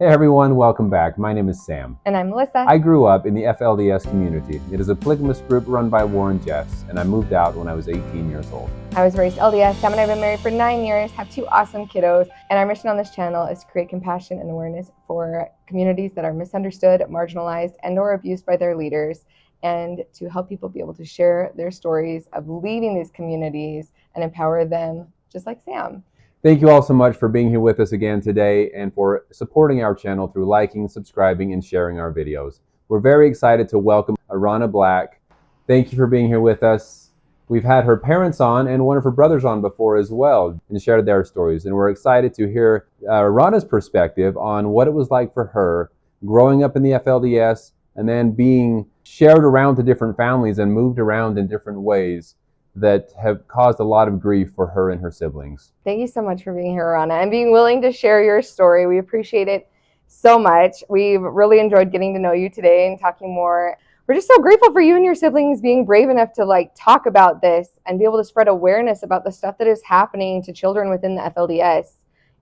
Hey everyone, welcome back. My name is Sam. And I'm Melissa. I grew up in the FLDS community. It is a polygamous group run by Warren Jeffs, and I moved out when I was 18 years old. I was raised LDS. Sam and I have been married for 9 years, have 2 awesome kiddos, and our mission on this channel is to create compassion and awareness for communities that are misunderstood, marginalized, and or abused by their leaders, and to help people be able to share their stories of leaving these communities and empower them, just like Sam. Thank you all so much for being here with us again today and for supporting our channel through liking, subscribing, and sharing our videos. We're very excited to welcome Arana Black. Thank you for being here with us. We've had her parents on and one of her brothers on before as well and shared their stories. And we're excited to hear Arana's perspective on what it was like for her growing up in the FLDS and then being shared around to different families and moved around in different ways that have caused a lot of grief for her and her siblings. Thank you so much for being here, Rana, and being willing to share your story. We appreciate it so much. We've really enjoyed getting to know you today and talking more. We're just so grateful for you and your siblings being brave enough to talk about this and be able to spread awareness about the stuff that is happening to children within the FLDS,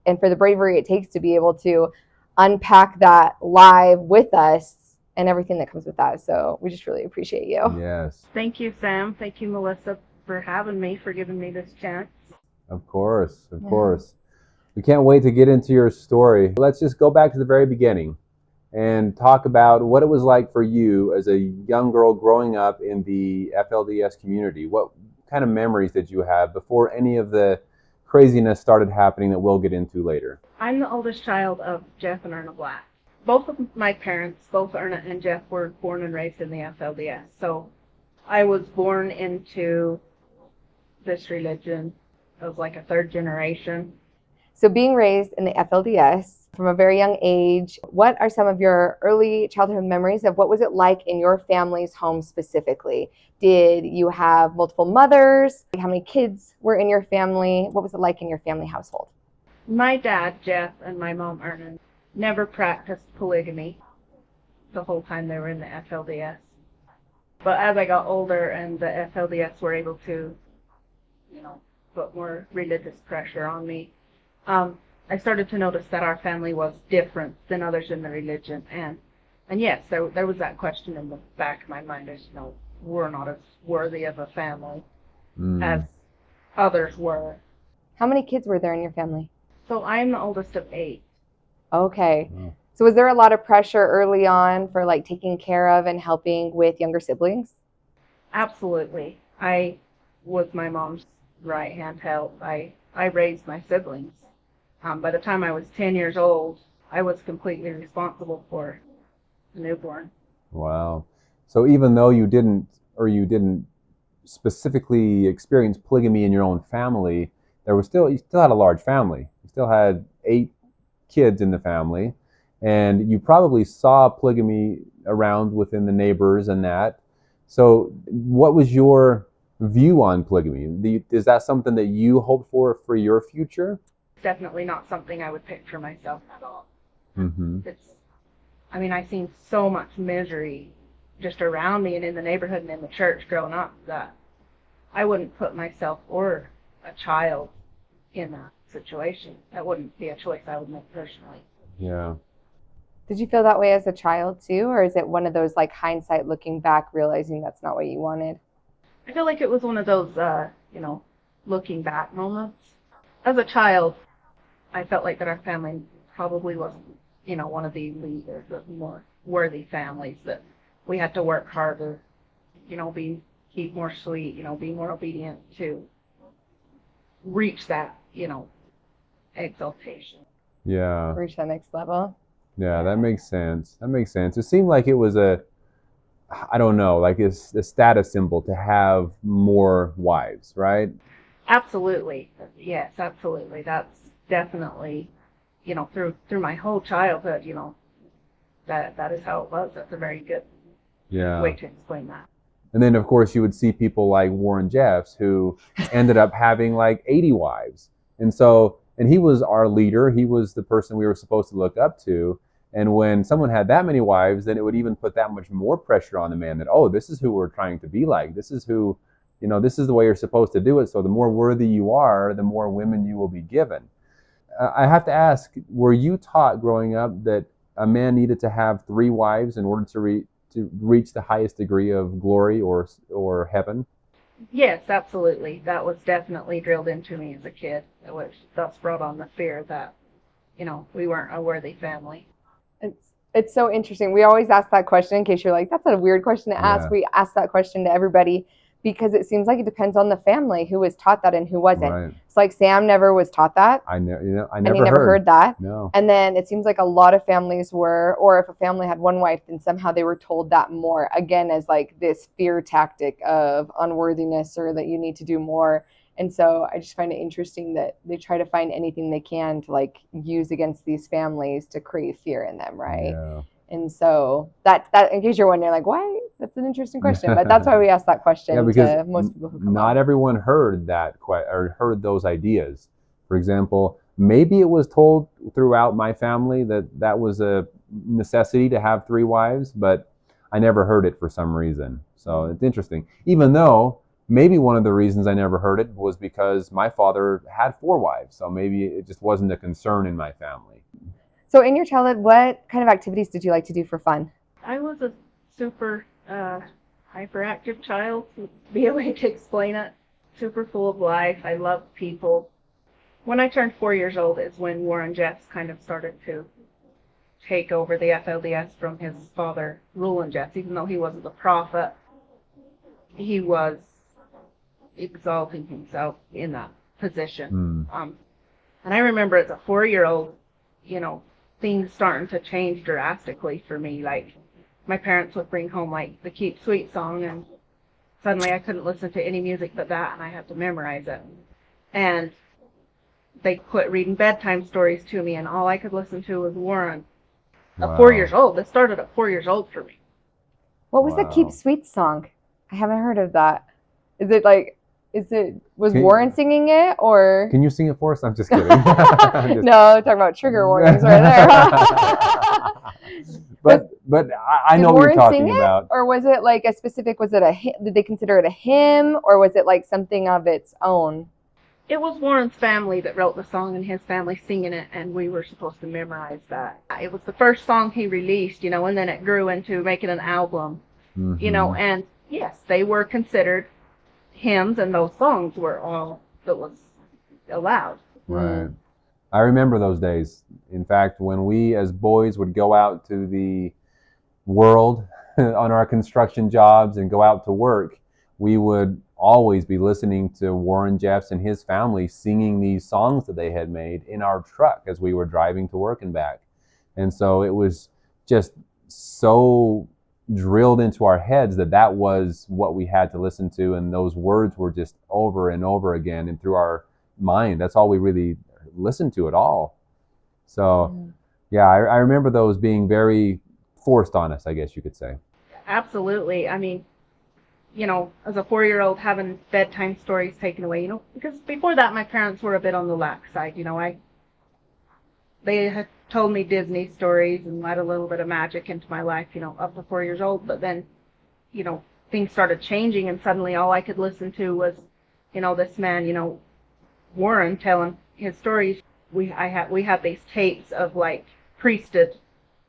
and for the bravery it takes to be able to unpack that live with us and everything that comes with that. So we just really appreciate you. Yes. Thank you, Sam. Thank you, Melissa, for having me, for giving me this chance. Of course. We can't wait to get into your story. Let's just go back to the very beginning and talk about what it was like for you as a young girl growing up in the FLDS community. What kind of memories did you have before any of the craziness started happening that we'll get into later? I'm the oldest child of Jeff and Erna Black. Both of my parents, both Erna and Jeff, were born and raised in the FLDS. So I was born into this religion. I was like a third generation. So being raised in the FLDS from a very young age, what are some of your early childhood memories of what was it like in your family's home specifically? Did you have multiple mothers? How many kids were in your family? What was it like in your family household? My dad, Jeff, and my mom, Erna, never practiced polygamy the whole time they were in the FLDS. But as I got older and the FLDS were able to, put more religious pressure on me, I started to notice that our family was different than others in the religion. And yes, there was that question in the back of my mind as, we're not as worthy of a family as others were. How many kids were there in your family? So I'm the oldest of 8. Okay. So was there a lot of pressure early on for taking care of and helping with younger siblings? Absolutely. I was my mom's right-hand help. I raised my siblings. By the time I was 10 years old, I was completely responsible for the newborn. Wow. So even though you didn't specifically experience polygamy in your own family, you still had a large family. You still had 8 kids in the family, and you probably saw polygamy around within the neighbors and that. So what was your view on polygamy? Is that something that you hope for your future? Definitely not something I would picture myself at all. Mm-hmm. I've seen so much misery just around me and in the neighborhood and in the church growing up that I wouldn't put myself or a child in that situation. That wouldn't be a choice I would make personally. Yeah. Did you feel that way as a child too, or is it one of those hindsight looking back realizing that's not what you wanted? I feel like it was one of those looking back moments. As a child, I felt like that our family probably wasn't one of the elite or the more worthy families, that we had to work harder, keep more sweet, be more obedient to reach that exaltation. Yeah. Reach that next level. Yeah, that makes sense. It seemed like it was a status symbol to have more wives, right? Absolutely. Yes, absolutely. That's definitely, through my whole childhood, that is how it was. That's a very good way to explain that. And then, of course, you would see people like Warren Jeffs who ended up having 80 wives. And he was our leader. He was the person we were supposed to look up to. And when someone had that many wives, then it would even put that much more pressure on the man that, this is who we're trying to be like. This is who, this is the way you're supposed to do it. So the more worthy you are, the more women you will be given. I have to ask, were you taught growing up that a man needed to have 3 wives in order to reach the highest degree of glory or heaven? Yes, absolutely. That was definitely drilled into me as a kid, which thus brought on the fear that, we weren't a worthy family. It's so interesting. We always ask that question in case you're like, that's a weird question to ask. Yeah. We ask that question to everybody because it seems like it depends on the family who was taught that and who wasn't. Right. It's like Sam never was taught that. I know. I And he never never heard that. No. And then it seems like a lot of families were, or if a family had one wife, then somehow they were told that more, again, as like this fear tactic of unworthiness or that you need to do more. And so I just find it interesting that they try to find anything they can to like use against these families to create fear in them, right? Yeah. And so that in case you're wondering, like, why? That's an interesting question, but that's why we ask that question Yeah, because to most people who come not on. everyone heard that or heard those ideas. For example, maybe it was told throughout my family that was a necessity to have 3 wives, but I never heard it for some reason. So it's interesting. Even though maybe one of the reasons I never heard it was because my father had 4 wives, so maybe it just wasn't a concern in my family. So in your childhood, what kind of activities did you like to do for fun? I was a super hyperactive child, to be a way to explain it. Super full of life. I loved people. When I turned 4 years old is when Warren Jeffs kind of started to take over the FLDS from his father, Rulon Jeffs. Even though he wasn't the prophet, he was exalting himself in that position. And I remember as a 4-year-old, things starting to change drastically for me. Like, my parents would bring home like the Keep Sweet song, and suddenly I couldn't listen to any music but that, and I had to memorize it. And they quit reading bedtime stories to me, and all I could listen to was Warren. Wow. At 4 years old. This started at 4 years old for me. What was the Keep Sweet song? I haven't heard of that. Was Warren singing it, or? Can you sing it for us? I'm just kidding. No, talking about trigger warnings right there. but I know what you're talking about. Or was it like a specific, was it a hymn? Did they consider it a hymn, or was it like something of its own? It was Warren's family that wrote the song and his family singing it, and we were supposed to memorize that. It was the first song he released, and then it grew into making an album, and yes, they were considered hymns, and those songs were all that was allowed. Right. I remember those days. In fact, when we as boys would go out to the world on our construction jobs and go out to work, we would always be listening to Warren Jeffs and his family singing these songs that they had made in our truck as we were driving to work and back. And so it was just so drilled into our heads that was what we had to listen to, and those words were just over and over again and through our mind. That's all we really listened to at all. So yeah, I remember those being very forced on us, I guess you could say. Absolutely. I mean, as a 4-year-old having bedtime stories taken away, because before that my parents were a bit on the lax side. They had told me Disney stories and let a little bit of magic into my life, up to 4 years old. But then, things started changing, and suddenly all I could listen to was, this man, Warren, telling his stories. We had these tapes of like priesthood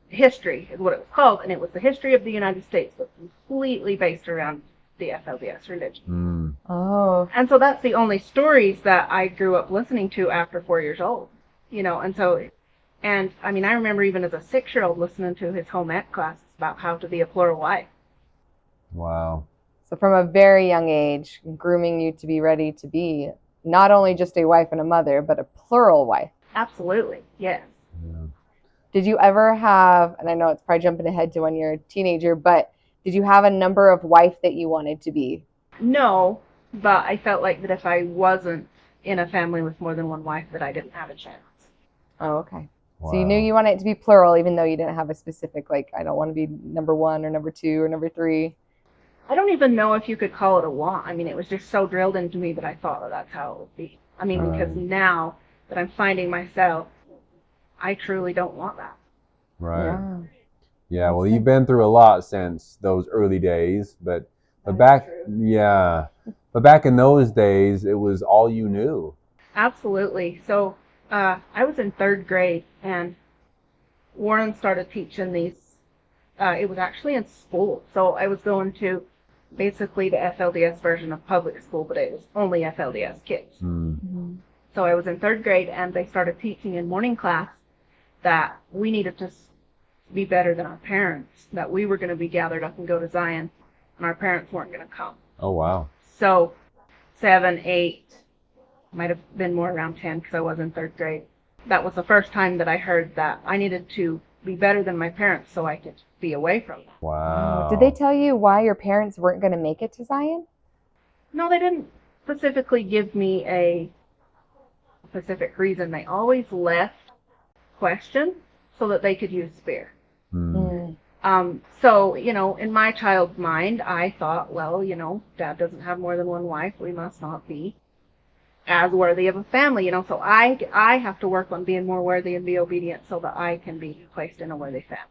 history is what it was called, and it was the history of the United States, but completely based around the FLDS religion. Oh. And so that's the only stories that I grew up listening to after 4 years old, and I mean, I remember even as a 6-year-old listening to his home ec classes about how to be a plural wife. Wow. So from a very young age, grooming you to be ready to be not only just a wife and a mother, but a plural wife. Absolutely, yes. Yeah. Did you ever have, and I know it's probably jumping ahead to when you're a teenager, but did you have a number of wife that you wanted to be? No, but I felt like that if I wasn't in a family with more than one wife, that I didn't have a chance. Oh, okay. Wow. So you knew you wanted it to be plural, even though you didn't have a specific, like, I don't want to be number 1 or number 2 or number 3. I don't even know if you could call it a want. I mean, it was just so drilled into me that I thought that's how it would be. I mean, because now that I'm finding myself, I truly don't want that. Right. Yeah. Well, you've been through a lot since those early days, but back in those days, it was all you knew. Absolutely. So I was in third grade, and Warren started teaching these. It was actually in school, so I was going to basically the FLDS version of public school, but it was only FLDS kids. Mm-hmm. So I was in third grade, and they started teaching in morning class that we needed to be better than our parents, that we were going to be gathered up and go to Zion, and our parents weren't going to come. Oh, wow. So 7, 8, might have been more around 10 because I was in third grade. That was the first time that I heard that I needed to be better than my parents so I could be away from them. Wow. Did they tell you why your parents weren't going to make it to Zion? No, they didn't specifically give me a specific reason. They always left question so that they could use fear. Mm. So, in my child's mind, I thought, well, Dad doesn't have more than one wife. We must not be as worthy of a family, so I have to work on being more worthy and be obedient so that I can be placed in a worthy family.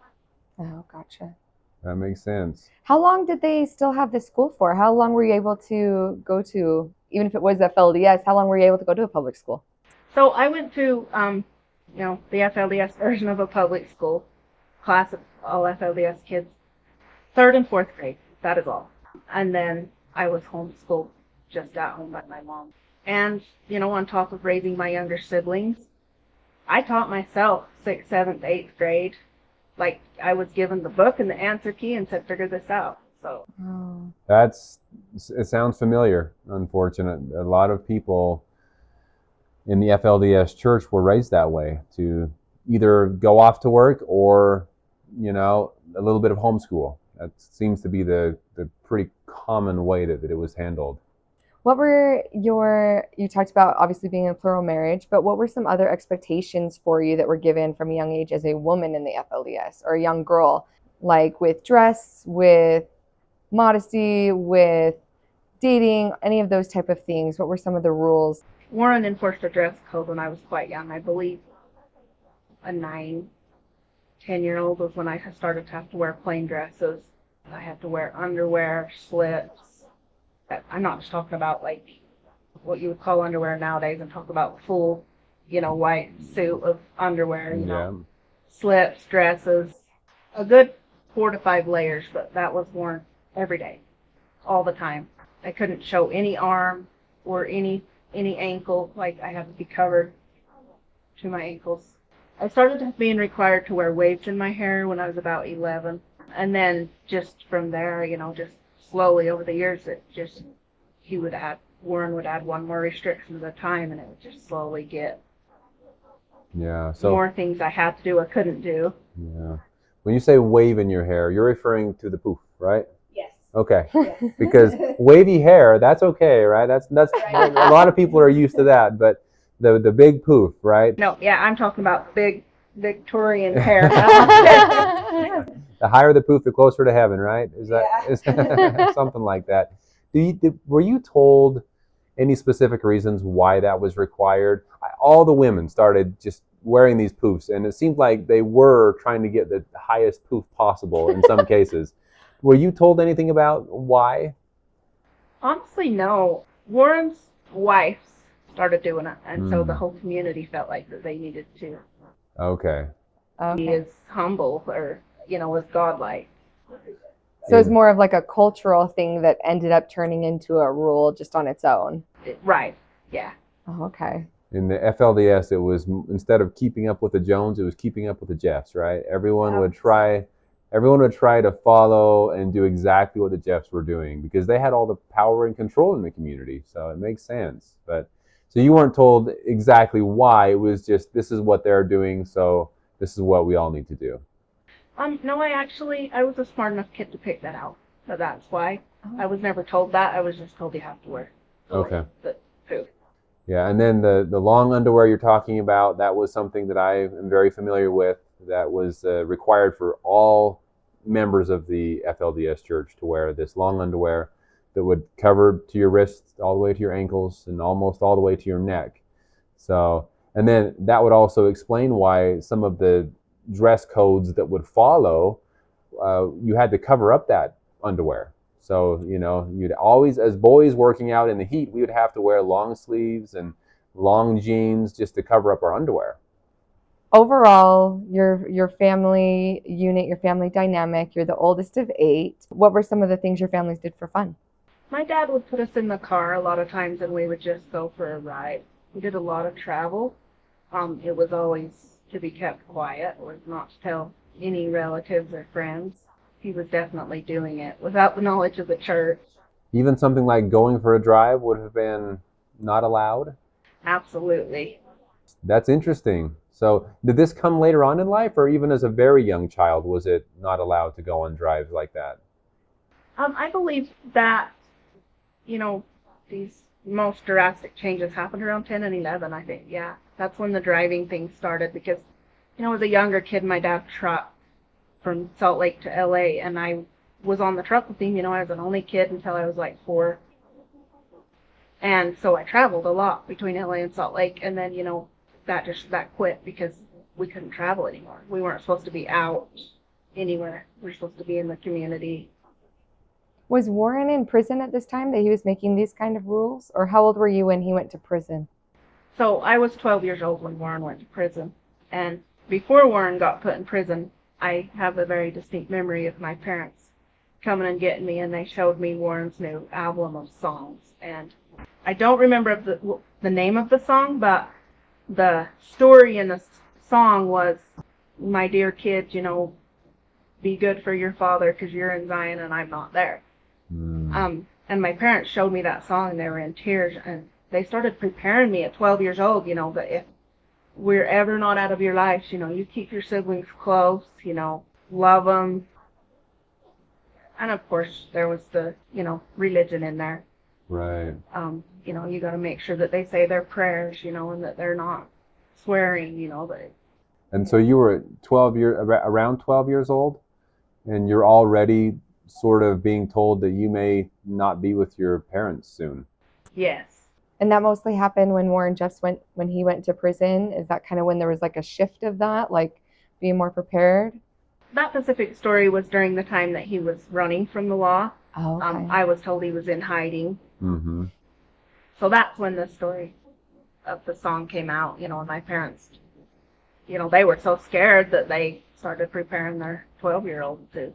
Oh, gotcha. That makes sense. How long did they still have this school for? How long were you able to go to, even if it was FLDS, how long were you able to go to a public school? So I went to, the FLDS version of a public school, class of all FLDS kids, 3rd and 4th grade, that is all. And then I was homeschooled just at home by my mom. And, on top of raising my younger siblings, I taught myself 6th, 7th, 8th grade. Like, I was given the book and the answer key and said, figure this out. So it sounds familiar, unfortunate. A lot of people in the FLDS church were raised that way, to either go off to work or, a little bit of homeschool. That seems to be the pretty common way that it was handled. What were you talked about obviously being in a plural marriage, but what were some other expectations for you that were given from a young age as a woman in the FLDS or a young girl, like with dress, with modesty, with dating, any of those type of things? What were some of the rules? Warren enforced a dress code when I was quite young. I believe a 9, 10-year-old was when I started to have to wear plain dresses. I had to wear underwear, slips. I'm not just talking about like what you would call underwear nowadays. I'm talking about full, white suit of underwear, slips, dresses, a good 4 to 5 layers, but that was worn every day, all the time. I couldn't show any arm or any ankle. Like, I had to be covered to my ankles. I started being required to wear waves in my hair when I was about 11. And then just from there, just slowly over the years, Warren would add one more restriction at a time, and it would just slowly get more things I had to do or couldn't do. Yeah. When you say wave in your hair, you're referring to the poof, right? Yes. Okay. Yes. Because wavy hair, that's okay, right? That's Right. A lot of people are used to that, but the big poof, right? No, yeah, I'm talking about big Victorian hair. The higher the poof, the closer to heaven, right? Is something like that? Were you told any specific reasons why that was required? All the women started just wearing these poofs, and it seemed like they were trying to get the highest poof possible in some cases. Were you told anything about why? Honestly, no. Warren's wife started doing it, and so the whole community felt like that they needed to Okay. be as humble or, as godlike. So it's more of like a cultural thing that ended up turning into a rule just on its own. Right, yeah. Oh, okay. In the FLDS, it was, instead of keeping up with the Jones, it was keeping up with the Jeffs, right? Everyone would try to follow and do exactly what the Jeffs were doing because they had all the power and control in the community. So it makes sense. So you weren't told exactly why. It was just, this is what they're doing, so this is what we all need to do. No, I was a smart enough kid to pick that out. So that's why. I was never told that. I was just told you have to wear Okay. the poof. Yeah, and then the long underwear you're talking about, that was something that I am very familiar with. That was required for all members of the FLDS church to wear this long underwear that would cover to your wrists all the way to your ankles and almost all the way to your neck. So, and then that would also explain why some of the dress codes that would follow, you had to cover up that underwear. So, you'd always, as boys working out in the heat, we would have to wear long sleeves and long jeans just to cover up our underwear. Overall, your family unit, your family dynamic, you're the oldest of 8. What were some of the things your families did for fun? My dad would put us in the car a lot of times and we would just go for a ride. We did a lot of travel. It was always to be kept quiet, was not to tell any relatives or friends. He was definitely doing it without the knowledge of the church. Even something like going for a drive would have been not allowed? Absolutely. That's interesting. So did this come later on in life, or even as a very young child was it not allowed to go on drives like that? I believe that, these most drastic changes happened around 10 and 11, I think. Yeah, that's when the driving thing started because, as a younger kid, my dad trucked from Salt Lake to LA, and I was on the truck with him. I was an only kid until I was like 4. And so I traveled a lot between LA and Salt Lake, and then, that quit because we couldn't travel anymore. We weren't supposed to be out anywhere. We were supposed to be in the community. Was Warren in prison at this time that he was making these kind of rules? Or how old were you when he went to prison? So I was 12 years old when Warren went to prison. And before Warren got put in prison, I have a very distinct memory of my parents coming and getting me, and they showed me Warren's new album of songs. And I don't remember the name of the song, but the story in the song was, my dear kid, be good for your father because you're in Zion and I'm not there. And my parents showed me that song and they were in tears, and they started preparing me at 12 years old, that if we're ever not out of your lives, you keep your siblings close, love them. And of course there was the, religion in there. Right. You got to make sure that they say their prayers, and that they're not swearing, that. And so you were around 12 years old, and you're already sort of being told that you may not be with your parents soon. Yes. And that mostly happened when when he went to prison. Is that kind of when there was like a shift of that, like being more prepared? That specific story was during the time that he was running from the law. Oh, okay. I was told he was in hiding. Mm-hmm. So that's when the story of the song came out, and my parents, they were so scared that they started preparing their 12-year-old to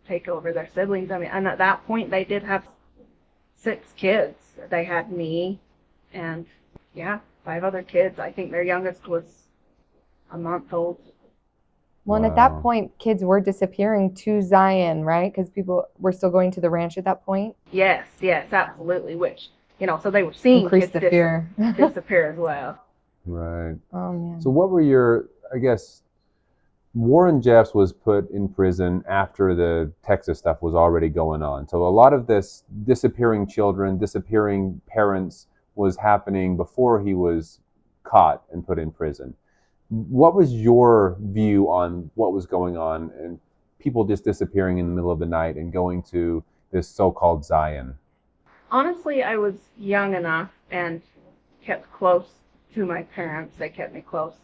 take over their siblings. And at that point they did have 6 kids. They had me and 5 other kids. I think their youngest was a month old. Well, and at that point, kids were disappearing to Zion, right? Because people were still going to the ranch at that point. Yes, absolutely. Which, so they were seeing Increased kids the fear. disappear as well. Right. Oh, man. So what were Warren Jeffs was put in prison after the Texas stuff was already going on. So a lot of this disappearing children, disappearing parents was happening before he was caught and put in prison. What was your view on what was going on and people just disappearing in the middle of the night and going to this so-called Zion? Honestly, I was young enough and kept close to my parents. They kept me close.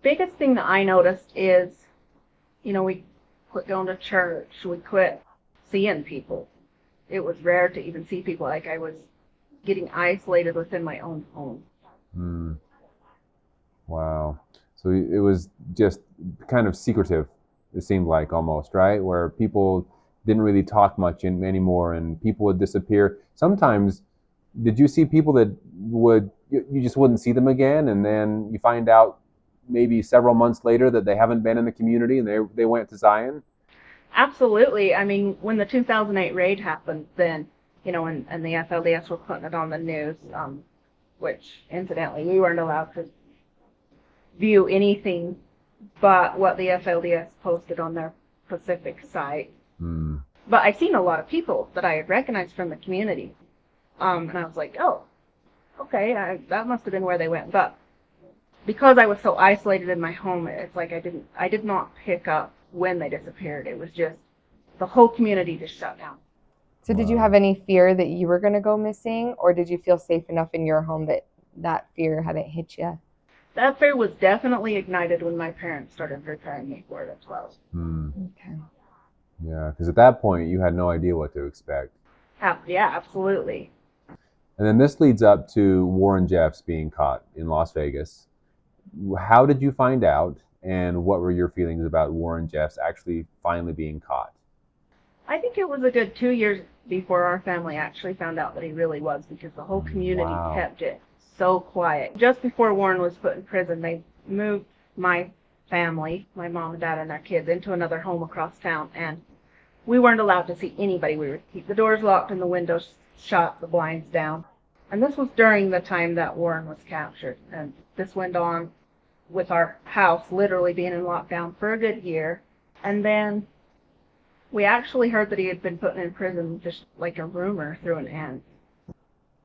Biggest thing that I noticed is, we quit going to church. We quit seeing people. It was rare to even see people. Like I was getting isolated within my own home. Wow. So it was just kind of secretive, it seemed like almost, right? Where people didn't really talk much anymore and people would disappear. Sometimes, did you see people that you just wouldn't see them again, and then you find out maybe several months later that they haven't been in the community and they went to Zion? Absolutely. When the 2008 raid happened, then, and the FLDS were putting it on the news, which incidentally, we weren't allowed to view anything but what the FLDS posted on their Pacific site. But I've seen a lot of people that I had recognized from the community. And I was like, oh, okay, that must have been where they went. But because I was so isolated in my home, it's like I did not pick up when they disappeared. It was just the whole community just shut down. So did you have any fear that you were going to go missing, or did you feel safe enough in your home that fear hadn't hit you? That fear was definitely ignited when my parents started preparing me for it as well. Okay. Yeah, because at that point you had no idea what to expect. Yeah, absolutely. And then this leads up to Warren Jeffs being caught in Las Vegas. How did you find out, and what were your feelings about Warren Jeffs actually finally being caught? I think it was a good 2 years before our family actually found out that he really was, because the whole community Wow. kept it so quiet. Just before Warren was put in prison, they moved my family, my mom and dad and their kids, into another home across town, and we weren't allowed to see anybody. We would keep the doors locked and the windows shut, the blinds down. And this was during the time that Warren was captured. And this went on with our house literally being in lockdown for a good year. And then we actually heard that he had been put in prison, just like a rumor, through an aunt.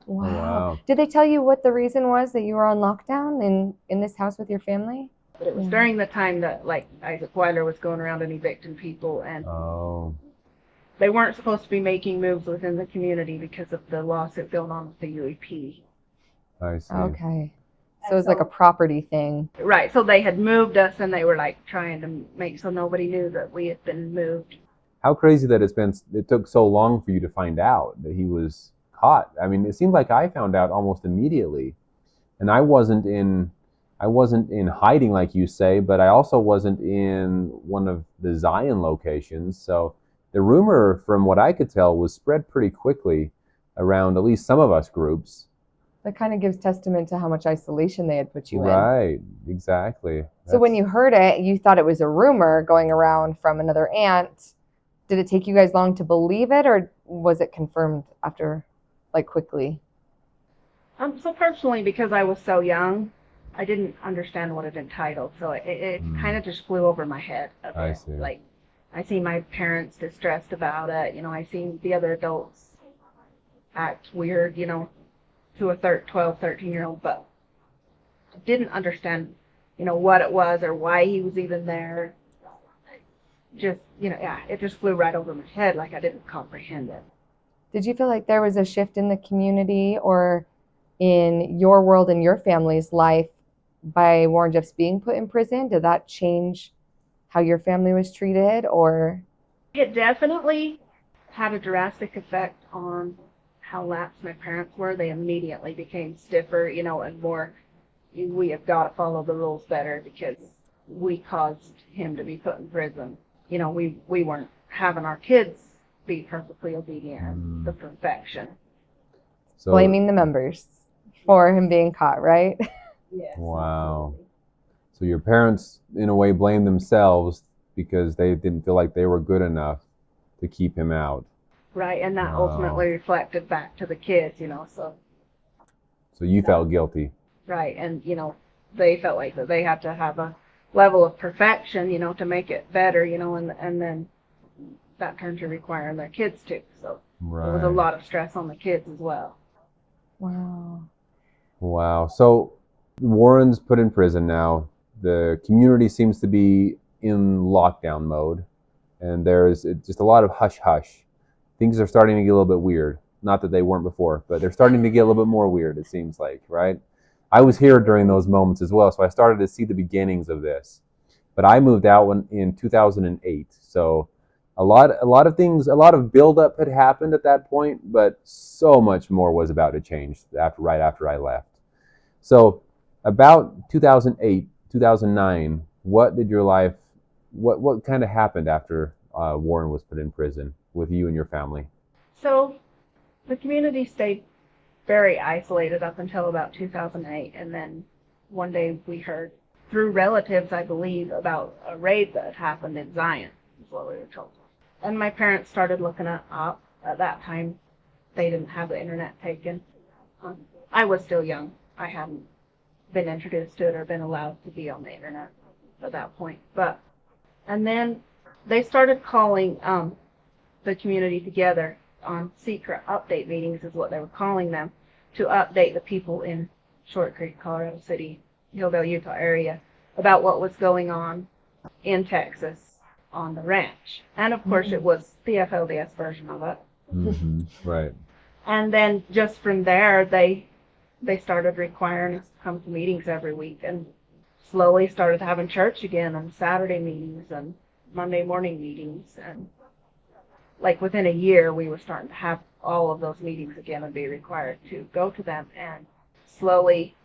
Wow. Wow. Did they tell you what the reason was that you were on lockdown in this house with your family? But it was Yeah. during the time that, like, Isaac Weiler was going around and evicting people, and Oh, they weren't supposed to be making moves within the community because of the lawsuit going on with the UEP. I see. Okay. So it was like a property thing. Right, so they had moved us, and they were like trying to make so nobody knew that we had been moved. How crazy that it took so long for you to find out that he was caught. I mean, it seemed like I found out almost immediately. And I wasn't in hiding like you say, but I also wasn't in one of the Zion locations. So the rumor, from what I could tell, was spread pretty quickly around at least some of us groups. That kind of gives testament to how much isolation they had put you in. Right, exactly. So when you heard it, you thought it was a rumor going around from another aunt. Did it take you guys long to believe it, or was it confirmed after, like, quickly? So personally, because I was so young, I didn't understand what it entitled, so it kind of just flew over my head a bit. I see. Like, I see my parents distressed about it. You know, I seen the other adults act weird, you know, to a 12, 13-year-old, but I didn't understand, you know, what it was or why he was even there. Just, you know, yeah, it just flew right over my head, like I didn't comprehend it. Did you feel like there was a shift in the community or in your world and your family's life by Warren Jeffs being put in prison? Did that change how your family was treated, or? It definitely had a drastic effect on how lax my parents were. They immediately became stiffer, you know, and more, we have got to follow the rules better because we caused him to be put in prison. You know, we weren't having our kids be perfectly obedient, the perfection. So, Blaming the members for him being caught, right? Yes. wow. So your parents, in a way, blamed themselves because they didn't feel like they were good enough to keep him out. Right, and that Wow. ultimately reflected back to the kids, you know, so. So you felt guilty. Right, and, you know, they felt like that they had to have a level of perfection, you know, to make it better, you know, and then that turned to requiring their kids to. So there was a Right. lot of stress on the kids as well. Wow. Wow. So Warren's put in prison now. The community seems to be in lockdown mode, and there's just a lot of hush hush. Things are starting to get a little bit weird. Not that they weren't before, but they're starting to get a little bit more weird, it seems like, right? I was here during those moments as well, so I started to see the beginnings of this. But I moved out in 2008, so a lot of things, a lot of buildup had happened at that point, but so much more was about to change right after I left. So about 2008, 2009, what did your life, what kind of happened after Warren was put in prison with you and your family? So the community stayed very isolated up until about 2008, and then one day we heard through relatives, I believe, about a raid that had happened in Zion, is what we were told. And my parents started looking it up. At that time, they didn't have the internet taken. I was still young. I hadn't been introduced to it or been allowed to be on the internet at that point. And then they started calling the community together on secret update meetings, is what they were calling them, to update the people in Short Creek, Colorado City, Hillville, Utah area about what was going on in Texas on the ranch. And of course, it was the FLDS version of it. Mm-hmm. Right. And then just from there, they started requiring us to come to meetings every week, and slowly started having church again on Saturday meetings and Monday morning meetings. And like within a year, we were starting to have all of those meetings again and be required to go to them. And slowly,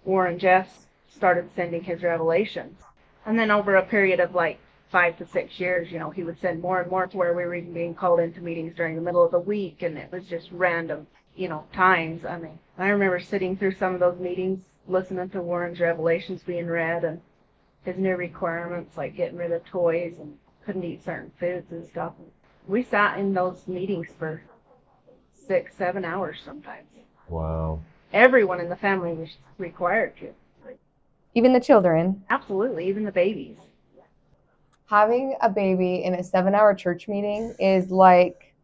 Warren Jeffs started sending his revelations. And then over a period of like 5 to 6 years, he would send more and more to where we were even being called into meetings during the middle of the week, and it was just random, times. I mean, I remember sitting through some of those meetings, listening to Warren's revelations being read and his new requirements, like getting rid of toys and couldn't eat certain foods and stuff. We sat in those meetings for 6, 7 hours sometimes. Wow. Everyone in the family was required to. Even the children. Absolutely, even the babies. Having a baby in a 7-hour church meeting is like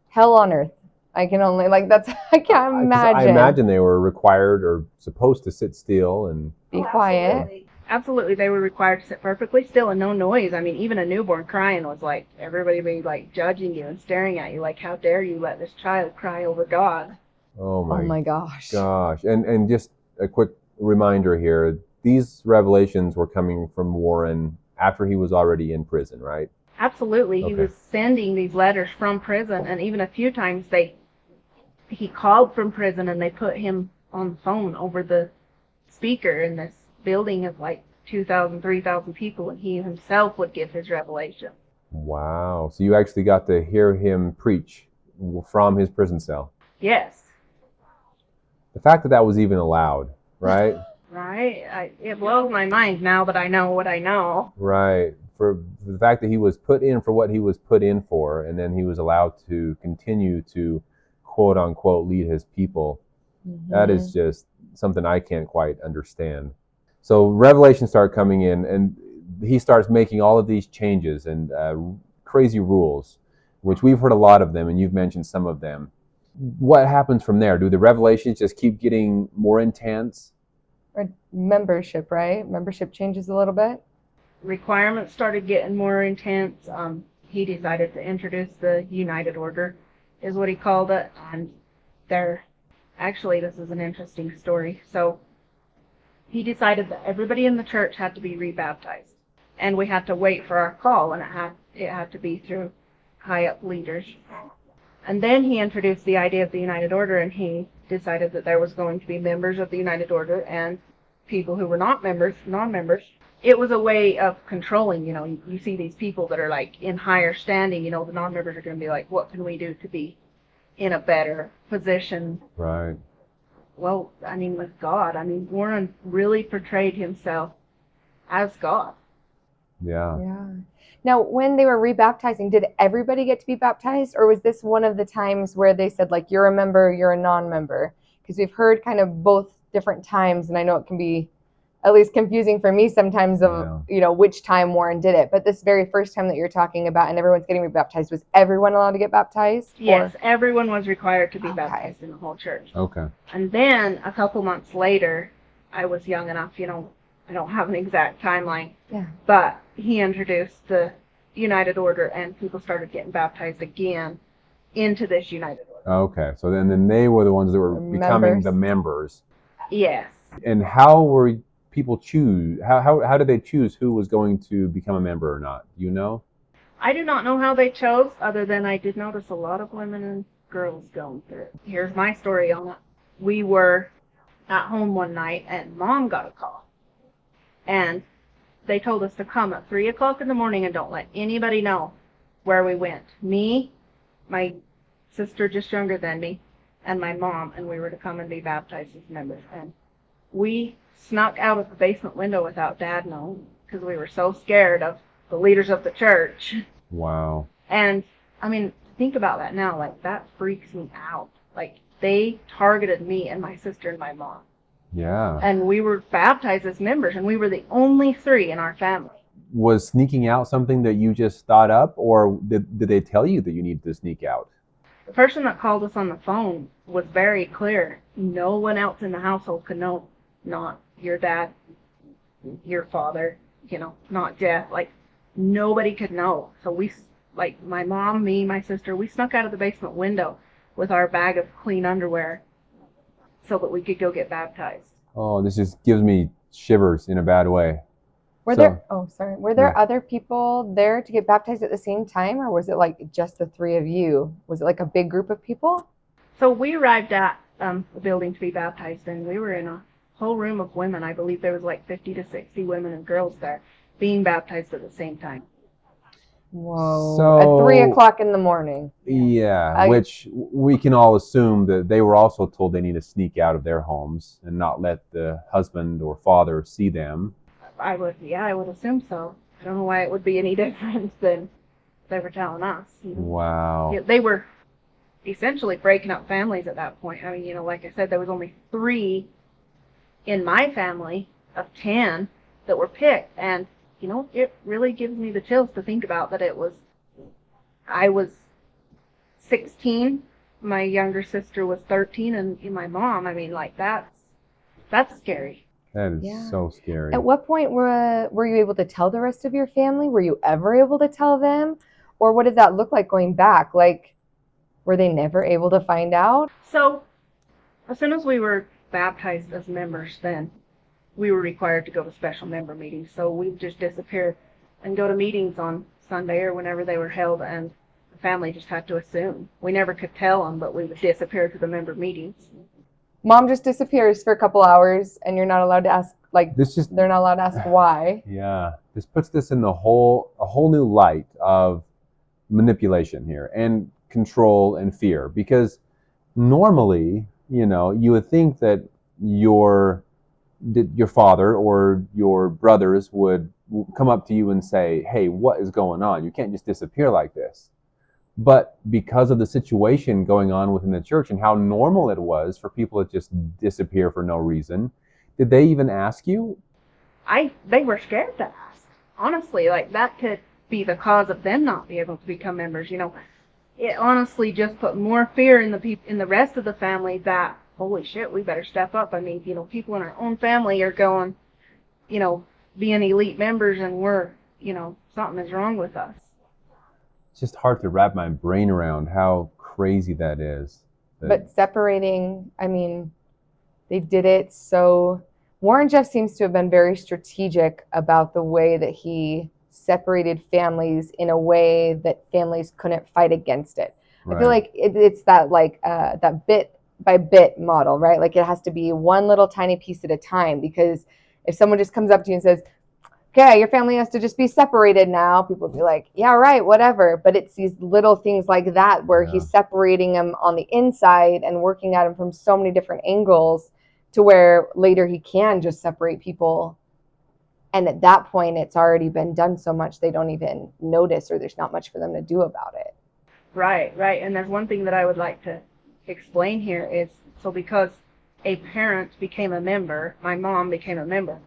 hell on earth. I can't imagine. I imagine they were required or supposed to sit still and be quiet. Absolutely. Absolutely, they were required to sit perfectly still and no noise. I mean, even a newborn crying was like, everybody be like judging you and staring at you like, how dare you let this child cry over God? Oh my gosh. And just a quick reminder here, these revelations were coming from Warren after he was already in prison, right? Absolutely. Okay. He was sending these letters from prison, and even a few times he called from prison and they put him on the phone over the speaker in this building of like 2,000, 3,000 people, and he himself would give his revelation. Wow. So you actually got to hear him preach from his prison cell. Yes. The fact that that was even allowed, right? Right? It blows my mind now that I know what I know. Right. For the fact that he was put in for what he was put in for, and then he was allowed to continue to, quote unquote, lead his people. Mm-hmm. That is just something I can't quite understand. So revelations start coming in, and he starts making all of these changes and crazy rules, which we've heard a lot of them, and you've mentioned some of them. What happens from there? Do the revelations just keep getting more intense? Or membership, right? Membership changes a little bit. Requirements started getting more intense. He decided to introduce the United Order, is what he called it. And actually, this is an interesting story. So he decided that everybody in the church had to be rebaptized, and we had to wait for our call, and it had to be through high up leaders. And then he introduced the idea of the United Order, and he decided that there was going to be members of the United Order and people who were not members, non-members. It was a way of controlling, you see these people that are like in higher standing, the non-members are going to be like, what can we do to be in a better position? Right. Well, I mean, with God, Warren really portrayed himself as God. Yeah. Yeah. Now, when they were rebaptizing, did everybody get to be baptized, or was this one of the times where they said, like, you're a member, you're a non-member? Because we've heard kind of both different times, and I know it can be at least confusing for me sometimes of, which time Warren did it. But this very first time that you're talking about and everyone's getting rebaptized, was everyone allowed to get baptized? Yes, everyone was required to be baptized in the whole church. Okay. And then a couple months later, I was young enough, I don't have an exact timeline. Yeah. But he introduced the United Order, and people started getting baptized again into this United Order. Okay. So then they were the ones that were becoming the members. Yes. And how were people choose? How did they choose who was going to become a member or not? Do you know? I do not know how they chose, other than I did notice a lot of women and girls going through it. Here's my story on it. We were at home one night, and Mom got a call. And they told us to come at 3 o'clock in the morning and don't let anybody know where we went. Me, my sister just younger than me, and my mom, and we were to come and be baptized as members. And we snuck out of the basement window without Dad knowing, because we were so scared of the leaders of the church. Wow. And think about that now, like that freaks me out. Like they targeted me and my sister and my mom. Yeah. And we were baptized as members, and we were the only 3 in our family. Was sneaking out something that you just thought up, or did they tell you that you needed to sneak out? The person that called us on the phone was very clear. No one else in the household could know, not your dad, your father, not Jeff. Like, nobody could know. So we, like my mom, me, my sister, we snuck out of the basement window with our bag of clean underwear so that we could go get baptized. Oh, this just gives me shivers in a bad way. Were So, there, oh, sorry, were there no. other people there to get baptized at the same time, or was it like just the three of you? Was it like a big group of people? So we arrived at the building to be baptized, and we were in a whole room of women. I believe there was like 50 to 60 women and girls there being baptized at the same time. Whoa. At 3 o'clock in the morning. Yeah, which we can all assume that they were also told they need to sneak out of their homes and not let the husband or father see them. I would assume so. I don't know why it would be any different than they were telling us. Wow. Yeah, they were essentially breaking up families at that point. I mean, like I said, there was only 3 in my family of 10 that were picked, and it really gives me the chills to think about that I was 16, my younger sister was 13, and my mom, I mean, like that's scary. That is so scary. At what point were you able to tell the rest of your family? Were you ever able to tell them? Or what did that look like going back? Like, were they never able to find out? So, as soon as we were baptized as members, then we were required to go to special member meetings. So we'd just disappear and go to meetings on Sunday or whenever they were held, and the family just had to assume. We never could tell them, but we would disappear to the member meetings. Mom just disappears for a couple hours, and you're not allowed to ask, like, they're not allowed to ask why. Yeah, this puts this in a whole new light of manipulation here and control and fear, because normally, you would think that your father or your brothers would come up to you and say, hey, what is going on? You can't just disappear like this. But because of the situation going on within the church and how normal it was for people to just disappear for no reason, did they even ask you? They were scared to ask. Honestly, like that could be the cause of them not being able to become members. It honestly just put more fear in the rest of the family that, holy shit, we better step up. I mean, people in our own family are going, being elite members, and we're, something is wrong with us. It's just hard to wrap my brain around how crazy that is. But separating, I mean, they did it so... Warren Jeff seems to have been very strategic about the way that he separated families in a way that families couldn't fight against it. Right. I feel like it's that that bit by bit model, right? Like it has to be one little tiny piece at a time, because if someone just comes up to you and says, okay, your family has to just be separated now, people will be like, yeah, right, whatever. But it's these little things like that where he's separating them on the inside and working at them from so many different angles, to where later he can just separate people. And at that point, it's already been done so much they don't even notice, or there's not much for them to do about it. Right. And there's one thing that I would like to explain here is, so because a parent became a member, my mom became a member.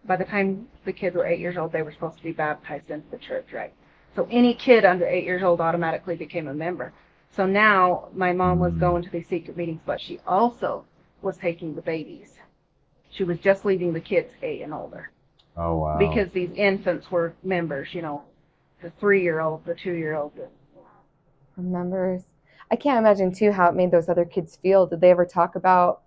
By the time the kids were 8 years old, they were supposed to be baptized into the church, right? So any kid under 8 years old automatically became a member. So now my mom was going to these secret meetings, but she also was taking the babies. She was just leaving the kids 8 and older. Oh, wow. Because these infants were members, the 3-year-old, the 2-year-old. Members. I can't imagine, too, how it made those other kids feel. Did they ever talk about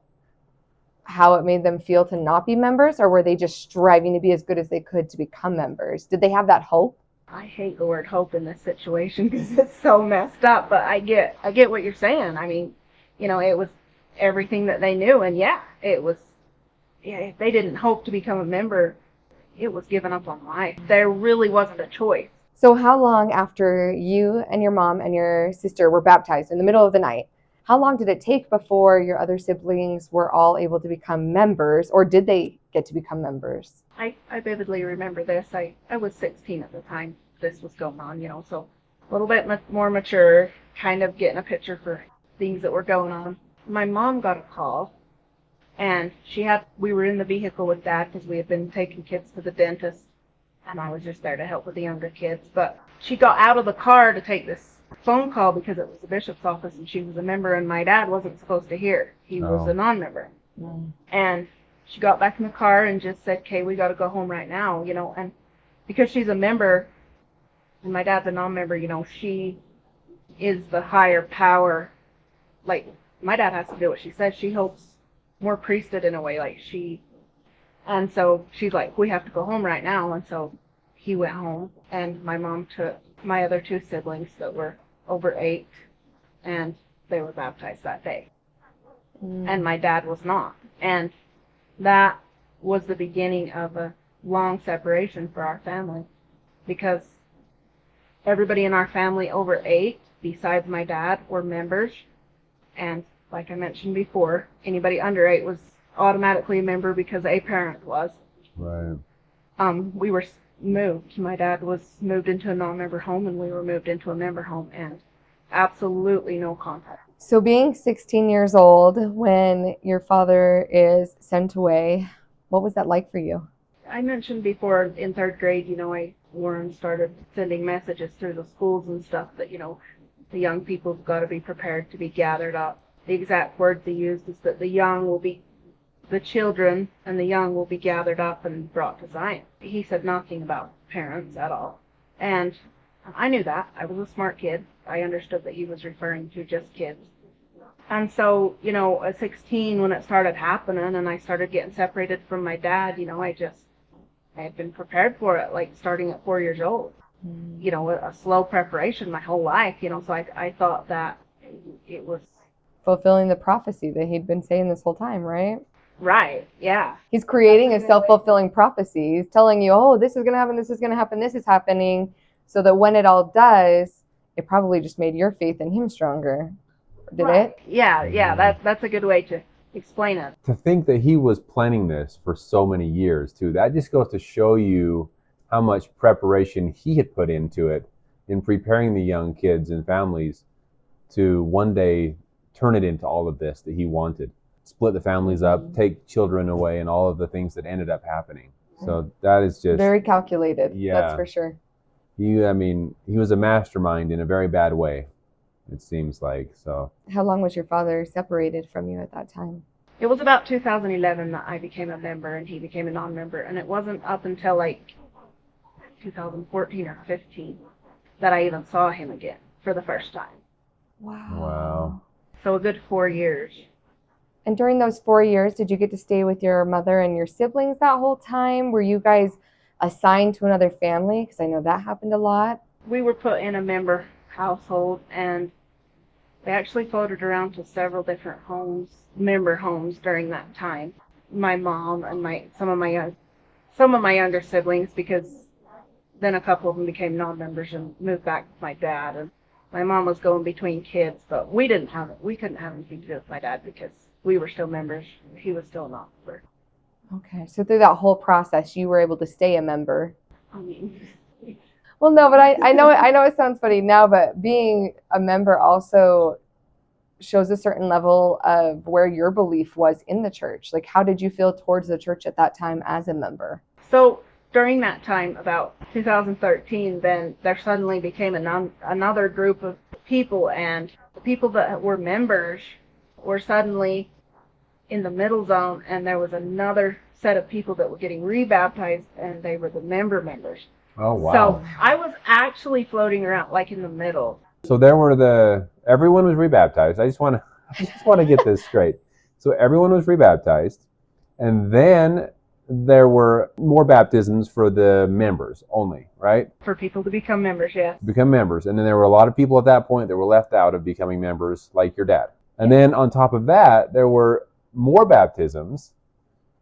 how it made them feel to not be members, or were they just striving to be as good as they could to become members? Did they have that hope? I hate the word hope in this situation because it's so messed up, but I get what you're saying. I mean, it was everything that they knew, and if they didn't hope to become a member, it was giving up on life. There really wasn't a choice. So how long after you and your mom and your sister were baptized in the middle of the night, how long did it take before your other siblings were all able to become members, or did they get to become members? I vividly remember this. I was 16 at the time this was going on, so a little bit more mature, kind of getting a picture for things that were going on. My mom got a call, and we were in the vehicle with Dad because we had been taking kids to the dentist, and I was just there to help with the younger kids. But she got out of the car to take this phone call because it was the bishop's office and she was a member, and my dad wasn't supposed to hear. He was a non-member. And she got back in the car and just said, okay, we got to go home right now, and because she's a member and my dad's a non-member, she is the higher power. Like, my dad has to do what she says. She helps more priesthood in a way. Like, And so she's like, we have to go home right now. And so he went home, and my mom took my other two siblings that were over 8, and they were baptized that day. And my dad was not. And that was the beginning of a long separation for our family, because everybody in our family over 8, besides my dad, were members. And like I mentioned before, anybody under 8 was automatically a member because a parent was. Right. We were moved. My dad was moved into a non-member home, and we were moved into a member home, and absolutely no contact. So being 16 years old when your father is sent away, what was that like for you? I mentioned before in 3rd grade, Warren started sending messages through the schools and stuff that, the young people have got to be prepared to be gathered up. The exact words he used is that the children and the young will be gathered up and brought to Zion. He said nothing about parents at all. And I knew that. I was a smart kid. I understood that he was referring to just kids. And so, at 16, when it started happening and I started getting separated from my dad, I had been prepared for it, like starting at 4 years old. A slow preparation my whole life, so I thought that it was Fulfilling the prophecy that he'd been saying this whole time, right? right. Yeah. He's creating a self-fulfilling prophecy. He's telling you, oh, this is going to happen, this is going to happen, this is happening, so that when it all does, it probably just made your faith in him stronger. Did it? Yeah, that's a good way to explain it. To think that he was planning this for so many years too, that just goes to show you how much preparation he had put into it in preparing the young kids and families to one day turn it into all of this that he wanted. Split the families up, take children away, and all of the things that ended up happening. So that is just very calculated. Yeah. That's for sure. He was a mastermind in a very bad way, it seems like. So How long was your father separated from you at that time? It was about 2011 that I became a member and he became a non-member, and it wasn't up until like 2014 or 15 that I even saw him again for the first time. Wow. So a good 4 years. And during those 4 years, did you get to stay with your mother and your siblings that whole time? Were you guys assigned to another family? Because I know that happened a lot. We were put in a member household, and they actually floated around to several different member homes during that time. My mom and some of my younger siblings, because then a couple of them became non-members and moved back with my dad. And my mom was going between kids, but we couldn't have anything to do with my dad because we were still members. He was still a non-member. Okay, so through that whole process, you were able to stay a member. I mean, well, no, but I know it sounds funny now, but being a member also shows a certain level of where your belief was in the church. Like, how did you feel towards the church at that time as a member? So during that time, about 2013, then there suddenly became another group of people, and the people that were members were suddenly in the middle zone, and there was another set of people that were getting rebaptized, and they were the members. Oh, wow. So I was actually floating around like in the middle. So everyone was rebaptized. I just want to get this straight. So everyone was rebaptized, and then there were more baptisms for the members only, right? For people to become members, yes. Become members. And then there were a lot of people at that point that were left out of becoming members, like your dad. And then on top of that, there were more baptisms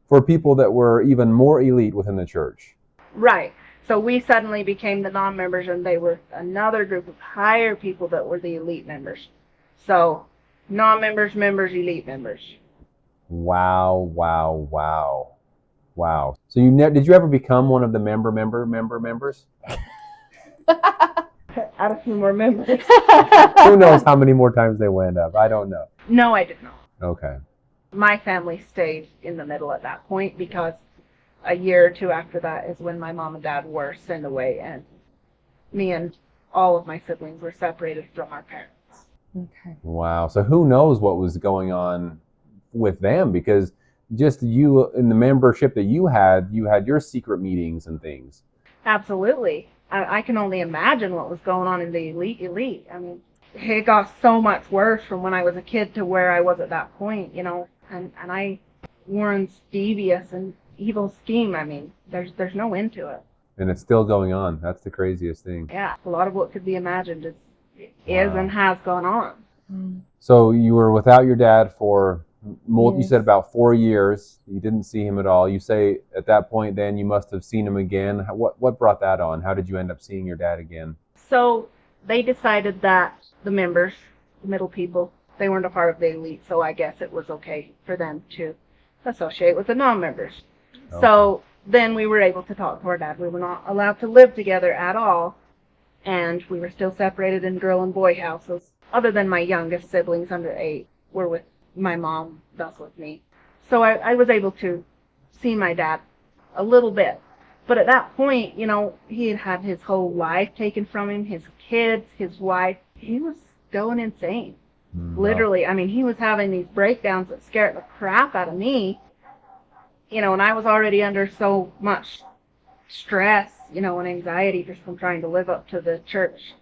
for people that were even more elite within the church. Right. So we suddenly became the non-members, and they were another group of higher people that were the elite members. So non-members, members, elite members. Wow. So did you ever become one of the members? Add a few more members. Who knows how many more times they went up? I don't know. No, I did not. Okay. My family stayed in the middle at that point because a year or two after that is when my mom and dad were sent away, and me and all of my siblings were separated from our parents. Okay. Wow. So who knows what was going on with them, because just you in the membership that you had your secret meetings and things. Absolutely. I can only imagine what was going on in the elite. I mean, it got so much worse from when I was a kid to where I was at that point, and Warren's devious, and evil scheme. I mean, there's no end to it. And it's still going on. That's the craziest thing. Yeah, a lot of what could be imagined is Wow. and has gone on. So you were without your dad for, you Years. said about 4 years. You didn't see him at all. You say at that point then you must have seen him again. What brought that on? How did you end up seeing your dad again? So they decided that the members, the middle people, they weren't a part of the elite, so I guess it was okay for them to associate with the non-members. Okay. So then we were able to talk to our dad. We were not allowed to live together at all, and we were still separated in girl and boy houses. Other than my youngest siblings under 8 were with my mom, thus with me. So I was able to see my dad a little bit. But at that point, you know, he had had his whole life taken from him, his kids, his wife. He was going insane. Literally. I mean, he was having these breakdowns that scared the crap out of me. You know, and I was already under so much stress, you know, and anxiety just from trying to live up to the church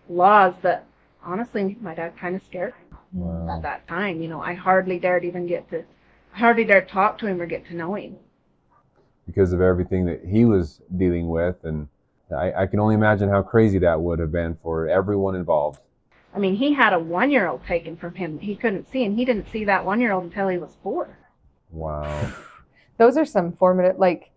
laws that, honestly, my dad kind of scared me at that time. You know, I hardly dared talk to him or get to know him. Because of everything that he was dealing with, and I can only imagine how crazy that would have been for everyone involved. I mean, he had a 1-year-old taken from him. He couldn't see, and he didn't see that 1-year-old until he was 4. Wow. Those are some formative, like,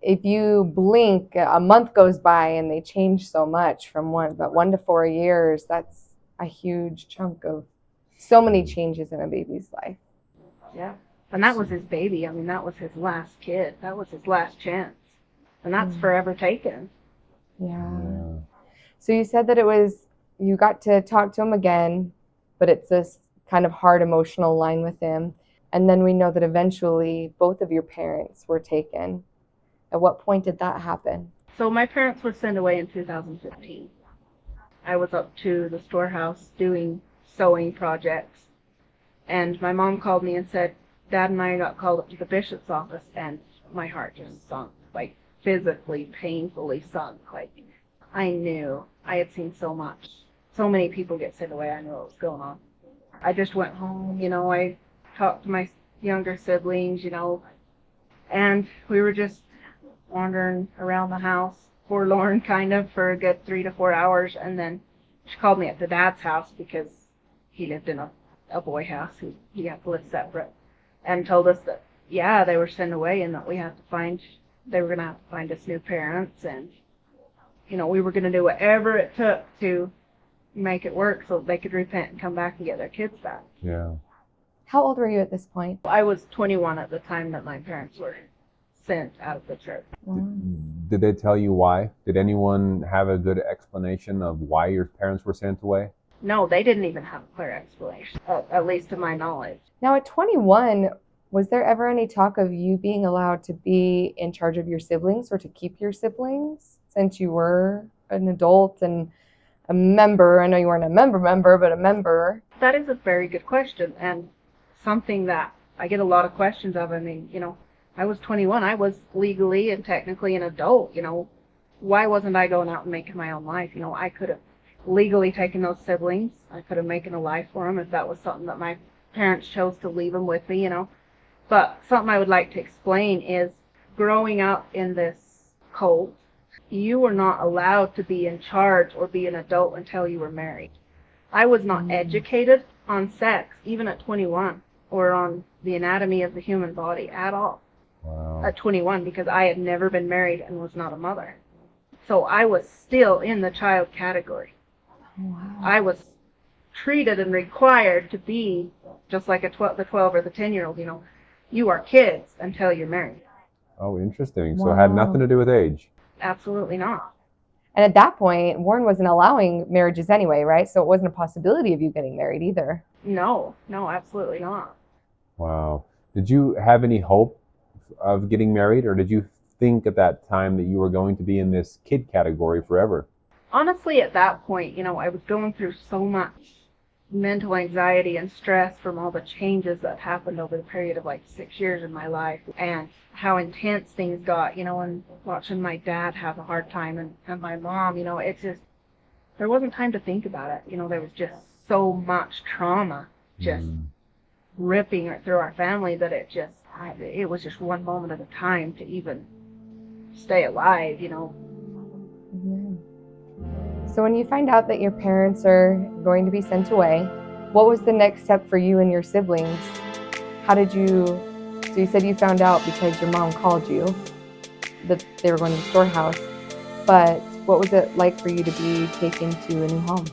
if you blink, a month goes by and they change so much from 1 to 4 years. That's a huge chunk of so many changes in a baby's life. Yeah. And that was his baby. I mean, that was his last kid. That was his last chance. And that's forever taken. Yeah. So you said that you got to talk to him again, but it's this kind of hard emotional line with him. And then we know that eventually both of your parents were taken. At what point did that happen? So my parents were sent away in 2015. I was up to the storehouse doing sewing projects. And my mom called me and said, Dad and I got called up to the bishop's office, and my heart just sunk, like physically, painfully sunk. Like, I knew. I had seen so much. So many people get sent away. I knew what was going on. I just went home, you know, I talked to my younger siblings, you know, and we were just wandering around the house, forlorn kind of, for a good 3 to 4 hours. And then she called me at the dad's house because he lived in a boy house. He had to live separate. And told us that, yeah, they were sent away and that they were going to have to find us new parents. And, you know, we were going to do whatever it took to make it work so they could repent and come back and get their kids back. Yeah. How old were you at this point? I was 21 at the time that my parents were sent out of the church. Did they tell you why? Did anyone have a good explanation of why your parents were sent away? No, they didn't even have a clear explanation, at least to my knowledge. Now at 21, was there ever any talk of you being allowed to be in charge of your siblings or to keep your siblings since you were an adult and a member? I know you weren't a member, but a member. That is a very good question, and something that I get a lot of questions of. I mean, you know, I was 21. I was legally and technically an adult. You know, why wasn't I going out and making my own life? You know, I could have legally taken those siblings. I could have making a life for them if that was something that my parents chose to leave them with me, you know. But something I would like to explain is, growing up in this cult, you were not allowed to be in charge or be an adult until you were married. I was not educated on sex, even at 21, or on the anatomy of the human body at all. Wow. At 21, because I had never been married and was not a mother. So I was still in the child category. Wow. I was treated and required to be just like the 12 or the 10-year-old, you know. You are kids until you're married. Oh, interesting. So it had Wow. nothing to do with age. Absolutely not. And at that point, Warren wasn't allowing marriages anyway, right? So it wasn't a possibility of you getting married either. No, absolutely not. Wow. Did you have any hope of getting married, or did you think at that time that you were going to be in this kid category forever? Honestly, at that point, you know, I was going through so much mental anxiety and stress from all the changes that happened over the period of like 6 years in my life, and how intense things got, you know, and watching my dad have a hard time and my mom, you know, it's just, there wasn't time to think about it. You know, there was just so much trauma just ripping through our family that it just, it was just one moment at a time to even stay alive, you know. So when you find out that your parents are going to be sent away, what was the next step for you and your siblings? How did you, so you said you found out because your mom called you that they were going to the storehouse, but what was it like for you to be taken to a new home?